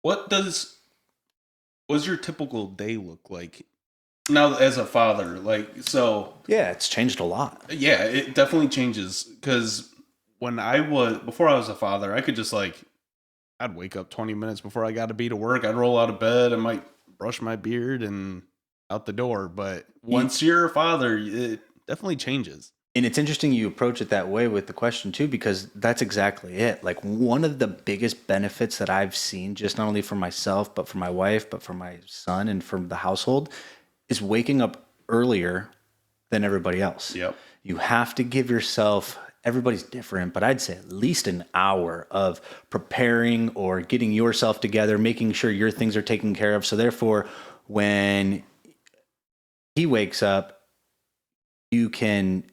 What does what's your typical day look like now as a father? Like, so Yeah, it's changed a lot. yeah, it definitely changes because before I was a father, I could just like I'd wake up 20 minutes before I got to be to work. I'd roll out of bed. I might brush my beard and out the door. But You, once you're a father, it definitely changes. and it's interesting you approach it that way with the question too, because that's exactly it. Like one of the biggest benefits that I've seen, just not only for myself, but for my wife, but for my son and for the household, is waking up earlier than everybody else. Yep. You have to give yourself, everybody's different, but I'd say at least an hour of preparing or getting yourself together, making sure your things are taken care of. So therefore, when he wakes up, you can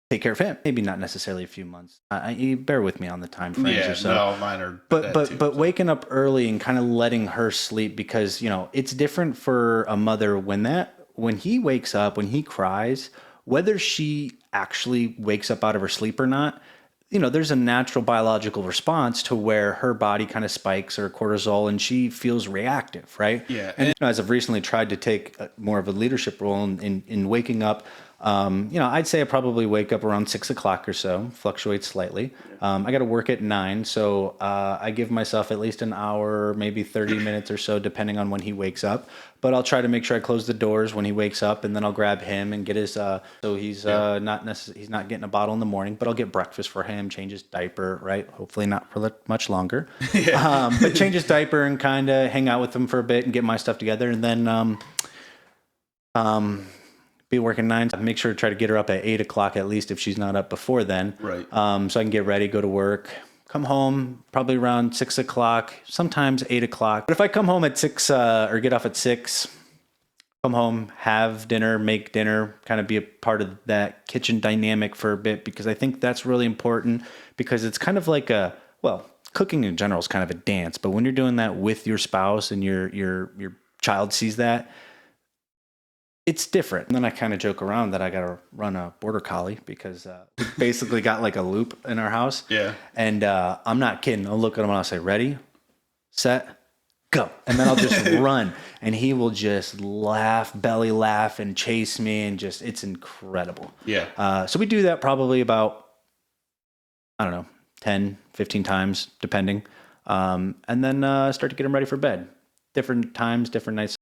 take care of him. Maybe not necessarily a few months. You bear with me on the time frames Yeah, or so. no, mine are But that but too. but So. waking up early and kind of letting her sleep, because it's different for a mother when he wakes up, when he cries, whether she actually wakes up out of her sleep or not. There's a natural biological response to where her body kind of spikes her cortisol and she feels reactive, right? Yeah, And and as I've recently tried to take more of a leadership role in waking up, I'd say I probably wake up around 6 o'clock or so, fluctuates slightly. I got to work at 9, so I give myself at least an hour, maybe 30 minutes or so, depending on when he wakes up. But I'll try to make sure I close the doors when he wakes up, and then I'll grab him and get his. So he's yeah, he's not getting a bottle in the morning, but I'll get breakfast for him, change his diaper, right? Hopefully not for much longer, yeah, but change his diaper and kind of hang out with him for a bit and get my stuff together, and then um, be working 9. Make sure to try to get her up at 8 o'clock at least if she's not up before then. right. So I can get ready, go to work, come home probably around 6 o'clock, sometimes 8 o'clock. But if I come home at 6 or get off at 6, come home, have dinner, make dinner, kind of be a part of that kitchen dynamic for a bit, because I think that's really important, because it's kind of like cooking in general is kind of a dance, but when you're doing that with your spouse and your child sees that, it's different. And then I kind of joke around that I got to run a border collie, because we basically got like a loop in our house. Yeah, And I'm not kidding. I'll look at him and I'll say, ready, set, go. And then I'll just run, and he will just laugh, belly laugh, and chase me. And it's incredible. yeah, So we do that probably about, I don't know, 10, 15 times, depending. And then start to get him ready for bed. Different times, different nights.